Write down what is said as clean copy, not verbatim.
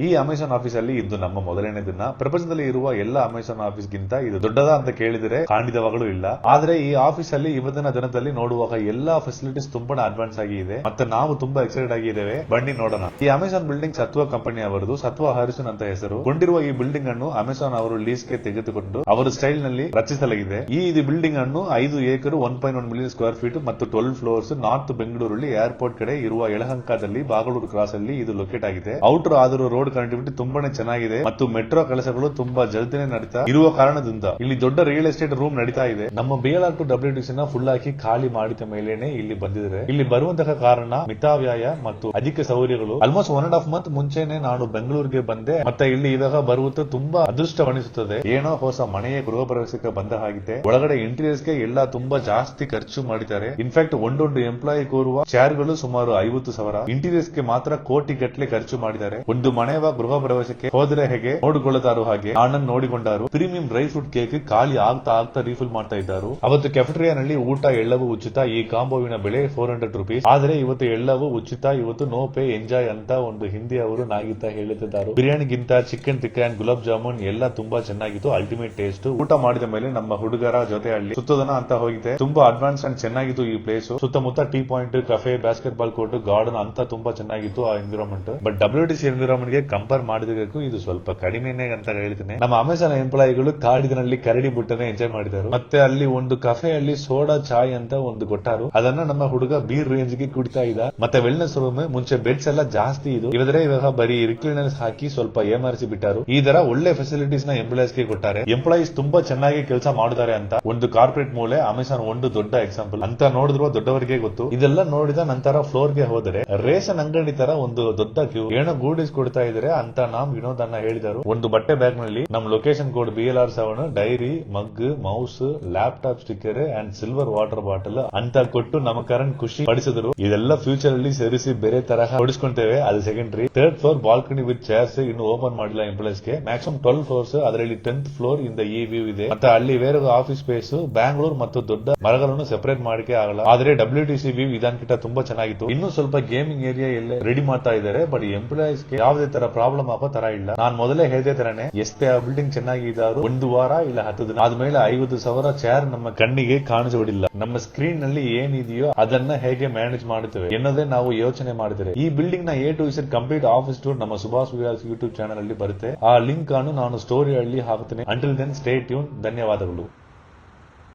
ಈ Amazon office ಅಲ್ಲಿ ಇದು ನಮ್ಮ ಮೊದಲನೇ ದಿನ. ಪ್ರಪಂಚದಲ್ಲಿ ಇರುವ ಎಲ್ಲ ಅಮೆಜಾನ್ ಆಫೀಸ್ ಗಿಂತ ಇದು ದೊಡ್ಡದ ಅಂತ ಕೇಳಿದರೆ ಖಂಡಿತವಾಗಲೂ ಇಲ್ಲ. ಆದ್ರೆ ಈ ಆಫೀಸ್ ಅಲ್ಲಿ ಇವತ್ತಿನ ದಿನದಲ್ಲಿ ನೋಡುವಾಗ ಎಲ್ಲಾ ಫೆಸಿಲಿಟೀಸ್ ತುಂಬಾ ಅಡ್ವಾನ್ಸ್ ಆಗಿ ಇದೆ ಮತ್ತೆ ನಾವು ತುಂಬಾ ಎಕ್ಸೈಟೆಡ್ ಆಗಿದ್ದೇವೆ. ಬನ್ನಿ ನೋಡೋಣ. ಈ ಅಮೆಜಾನ್ ಬಿಲ್ಡಿಂಗ್ ಸತ್ವ ಕಂಪನಿ ಅವರದು. ಸತ್ವ ಹರಿಸುನ್ ಅಂತ ಹೆಸರು ಕೊಂಡಿರುವ ಈ ಬಿಲ್ಡಿಂಗ್ ಅನ್ನು ಅಮೆಜಾನ್ ಅವರು ಲೀಸ್ ಗೆ ತೆಗೆದುಕೊಂಡು ಅವರ ಸ್ಟೈಲ್ ನಲ್ಲಿ ರಚಿಸಲಾಗಿದೆ. ಈ ಬಿಲ್ಡಿಂಗ್ ಅನ್ನು 5 ಏಕರ್ 1.1 ಮಿಲಿಯನ್ ಸ್ಕ್ವೇರ್ ಫೀಟ್ ಮತ್ತು 12 ಫ್ಲೋರ್ಸ್ ನಾರ್ತ್ ಬೆಂಗಳೂರಲ್ಲಿ ಏರ್ಪೋರ್ಟ್ ಕಡೆ ಇರುವ ಯಲಹಂಕದಲ್ಲಿ ಬಾಗಲೂರು ಕ್ರಾಸ್ ಅಲ್ಲಿ ಇದು ಲೊಕೇಟ್ ಆಗಿದೆ. ಔಟರ್ ಆದರೂ ರೋಡ್ ಕನೆಕ್ಟಿವಿಟಿ ತುಂಬಾನೇ ಚೆನ್ನಾಗಿದೆ ಮತ್ತು ಮೆಟ್ರೋ ಕೆಲಸಗಳು ತುಂಬಾ ಜಲ್ದಿನೇ ನಡೀತಾ ಇರುವ ಕಾರಣದಿಂದ ಇಲ್ಲಿ ದೊಡ್ಡ ರಿಯಲ್ ಎಸ್ಟೇಟ್ ರೂಮ್ ನಡೀತಾ ಇದೆ. ನಮ್ಮ BLR to WTC ನ ಫುಲ್ ಹಾಕಿ ಖಾಲಿ ಮಾಡಿದ ಮೇಲೇನೆ ಇಲ್ಲಿ ಬಂದಿದ್ದಾರೆ. ಇಲ್ಲಿ ಬರುವಂತಹ ಕಾರಣ ಮಿತವ್ಯಯ ಮತ್ತು ಅಧಿಕ ಸೌಕರ್ಯಗಳು. ಆಲ್ಮೋಸ್ಟ್ 1.5 ಮಂತ್ ಮುಂಚೆನೆ ನಾನು ಬೆಂಗಳೂರಿಗೆ ಬಂದೆ ಮತ್ತೆ ಇಲ್ಲಿ ಇವಾಗ ಬರುವುದು ತುಂಬಾ ಅದೃಷ್ಟವನಿಸುತ್ತದೆ. ಏನೋ ಹೊಸ ಮನೆಯ ಗೃಹ ಪ್ರವೇಶಕ್ಕೆ ಬಂದ ಹಾಗಿದೆ. ಒಳಗಡೆ ಇಂಟೀರಿಯರ್ಸ್ ಗೆ ಎಲ್ಲ ತುಂಬಾ ಜಾಸ್ತಿ ಖರ್ಚು ಮಾಡಿದ್ದಾರೆ. ಇನ್ಫ್ಯಾಕ್ಟ್ ಒಂದೊಂದು ಎಂಪ್ಲಾಯಿ ಕೂರುವ ಚೇರ್ ಗಳು ಸುಮಾರು 50,000. ಇಂಟೀರಿಯರ್ಸ್ ಗೆ ಮಾತ್ರ ಕೋಟಿ ಗಟ್ಟಲೆ ಖರ್ಚು ಮಾಡಿದ್ದಾರೆ. ಒಂದು ಮನೆಯ ಗೃಹ ಪ್ರವೇಶಕ್ಕೆ ಹೋದ್ರೆ ಹೇಗೆ ನೋಡಿಕೊಳ್ಳುತ್ತಾರೋ ಹಾಗೆ ನಾನನ್ನು ನೋಡಿಕೊಂಡಾರು. ಪ್ರೀಮಿಯಂ ಡ್ರೈ ಫ್ರೂಟ್ ಕೇಕ್ ಖಾಲಿ ಆಗ್ತಾ ರೀಫಿಲ್ ಮಾಡ್ತಾ ಇದ್ದಾರೆ. ಅವತ್ತು ಕೆಫೆಟೇರಿಯಾನಲ್ಲಿ ಊಟ ಎಲ್ಲವೂ ಉಚಿತ. ಈ ಕಾಂಬೋವಿನ ಬೆಲೆ 400 ರೂಪೀಸ್. ಆದ್ರೆ ಇವತ್ತು ಎಲ್ಲವೂ ಉಚಿತ. ಇವತ್ತು ನೋ ಪೇ ಎಂಜಾಯ್ ಅಂತ ಒಂದು ಹಿಂದಿ ಅವರು ನಾಗಿತಾ ಹೇಳುತ್ತಿದ್ದಾರೆ. ಬಿರಿಯಾನಿಗಿಂತ ಚಿಕನ್ ಟಿಕ್ಕಾ ಅಂಡ್ ಗುಲಾಬ್ ಜಾಮೂನ್ ಎಲ್ಲ ತುಂಬಾ ಚೆನ್ನಾಗಿತ್ತು. Ultimate taste. ಊಟ ಮಾಡಿದ ಮೇಲೆ ನಮ್ಮ ಹುಡುಗರ ಜೊತೆ ಅಲ್ಲಿ ಸುತ್ತೋದನ ಅಂತ ಹೋಗಿದೆ. ತುಂಬಾ ಅಡ್ವಾನ್ಸ್ ಅಂಡ್ ಚೆನ್ನಾಗಿತ್ತು ಈ ಪ್ಲೇಸ್. ಸುತ್ತಮುತ್ತ tea point, ಕಫೆ, basket ball court, garden ಅಂತ ತುಂಬಾ ಚೆನ್ನಾಗಿತ್ತು ಆ ಎನ್ವಿರಾನ್ಮೆಂಟ್. ಬಟ್ WTC ಎನ್ವಿರಾನ್ಮೆಂಟ್ ಗೆ ಕಂಪೇರ್ ಮಾಡಿದಕ್ಕೂ ಇದು ಸ್ವಲ್ಪ ಕಡಿಮೆನೆ ಅಂತ ಹೇಳ್ತೀನಿ. ನಮ್ಮ ಅಮೆಜಾನ್ ಎಂಪ್ಲಾಯಿಗಳು ಕಾಡಿನಲ್ಲಿ ಕರಡಿ ಬುಟ್ಟನೆ ಎಂಜಾಯ್ ಮಾಡಿದರು. ಮತ್ತೆ ಅಲ್ಲಿ ಒಂದು ಕಫೆಯಲ್ಲಿ ಸೋಡಾ ಚಾಯ್ ಅಂತ ಒಂದು ಕೊಟ್ಟಾರು. ಅದನ್ನ ನಮ್ಮ ಹುಡುಗ ಬೀರ್ ರೇಂಜ್ ಗೆ ಕುಡಿತಾ ಇದ್ದ. ಮತ್ತೆ ವೆಲ್ನೆಸ್ ರೂಮ್ ಮುಂಚೆ ಬೆಡ್ಸ್ ಎಲ್ಲ ಜಾಸ್ತಿ ಇದು. ಇವಾಗ ಬರೀ ರಿಕ್ಲೈನರ್ಸ್ ಹಾಕಿ ಸ್ವಲ್ಪ ಏಮಾರಿಸಿ ಬಿಟ್ಟಾರು. ಈ ತರ ಒಳ್ಳೆ ಫೆಸಿಲಿಟೀಸ್ ನ ಎಂಪ್ಲಾಯೀಸ್ ಗೆ ಕೊಟ್ಟಾರೆ. ಎಂಪ್ಲಾಯೀಸ್ ತುಂಬಾ ಚೆನ್ನಾಗಿ ಕೆಲಸ ಮಾಡುತ್ತಾರೆ ಅಂತ ಒಂದು ಕಾರ್ಪೊರೇಟ್ ಮೂಲೆ. ಅಮೆಜಾನ್ ಒಂದು ದೊಡ್ಡ ಎಕ್ಸಾಂಪಲ್ ಅಂತ ನೋಡಿದ್ರು ದೊಡ್ಡವರಿಗೆ ಗೊತ್ತು. ಇದೆಲ್ಲ ನೋಡಿದ ನಂತರ ಫ್ಲೋರ್ ಗೆ ಹೋದರೆ ರೇಷನ್ ಅಂಗಡಿ ತರ ಒಂದು ದೊಡ್ಡ ಕ್ಯೂ. ಏನೋ ಗೂಡೀಸ್ ಕೊಡ್ತಾ ಇದಾರೆ ಅಂತ ನಾಮ್ ವಿನೋದ್ ಅನ್ನ ಹೇಳಿದರು. ಒಂದು ಬಟ್ಟೆ ಬ್ಯಾಗ್ ನಲ್ಲಿ ನಮ್ location code BLR7 dairy, mug, mouse, laptop sticker and silver water bottle ಅಂತ ಕೊಟ್ಟು ನಮ್ಮ ಕರಣ್ ಖುಷಿ ಪಡಿಸಿದ್ರು. ಇದೆಲ್ಲ ಫ್ಯೂಚರ್ ಅಲ್ಲಿ ಸೇರಿಸಿ ಬೇರೆ ತರಹ ಹೊಡಿಸ್ಕೊಂತೇವೆ. ಅದು secondary. 3rd floor balcony with chairs ಇನ್ನು ಓಪನ್ ಮಾಡಿಲ್ಲ ಎಂಪ್ಲಾಯೀಸ್ ಗೆ. Maximum 12 floors. ಅದರಲ್ಲಿ 10th ಫ್ಲೋರ್ ಇಂದ ಈ ವ್ಯೂ ಇದೆ. ಮತ್ತೆ ಅಲ್ಲಿ ಬೇರೆ ಆಫೀಸ್ ಸ್ಪೇಸ್. ಬ್ಯಾಂಗ್ಳೂರ್ ಮತ್ತು ದೊಡ್ಡ ಮರಗಳನ್ನು ಸೆಪರೇಟ್ ಮಾಡಿಕೆ ಆಗಲ್ಲ. ಆದ್ರೆ WTC ವ್ಯೂ ಇದಕ್ಕಿಂತ ತುಂಬಾ ಚೆನ್ನಾಗಿತ್ತು. ಇನ್ನು ಸ್ವಲ್ಪ ಗೇಮಿಂಗ್ ಏರಿಯಾ ಎಲ್ಲ ರೆಡಿ ಮಾಡ್ತಾ ಇದ್ದಾರೆ. ಬಟ್ ಎಂಪ್ಲಾಯೀಸ್ ಗೆ ಯಾವುದೇ ತರ ಪ್ರಾಬ್ಲಮ್ ಆಗೋ ತರ ಇಲ್ಲ. ನಾನು ಮೊದಲೇ ಹೇಳಿದೆ ತರನೇ ಎಷ್ಟೇ ಆ ಬಿಲ್ಡಿಂಗ್ ಚೆನ್ನಾಗಿದ್ದಾರು ಒಂದು ವಾರ ಇಲ್ಲ 10 ದಿನ ಆದ್ಮೇಲೆ 50,000 ಚೇರ್ ನಮ್ಮ ಕಣ್ಣಿಗೆ ಕಾಣಿಸೋಡಿಲ್ಲ. ನಮ್ಮ ಸ್ಕ್ರೀನ್ ನಲ್ಲಿ ಏನಿದೆಯೋ ಅದನ್ನ ಹೇಗೆ ಮ್ಯಾನೇಜ್ ಮಾಡುತ್ತೇವೆ ಎನ್ನೋದೇ ನಾವು ಯೋಚನೆ ಮಾಡಿದರೆ. ಈ ಬಿಲ್ಡಿಂಗ್ ನ A to Z complete office tour ನಮ್ಮ ಸುಭಾಷ್ ವಿಲಾಸ್ ಯೂಟ್ಯೂಬ್ ಚಾನಲ್ ಅಲ್ಲಿ ಬರುತ್ತೆ. ಆ ಲಿಂಕ್ ಅನ್ನು ನಾನು ಸ್ಟೋರಿ ಅಲ್ಲಿ ಹಾಕುತ್ತೇನೆ. Until then stay tune. ಧನ್ಯವಾದಗಳು.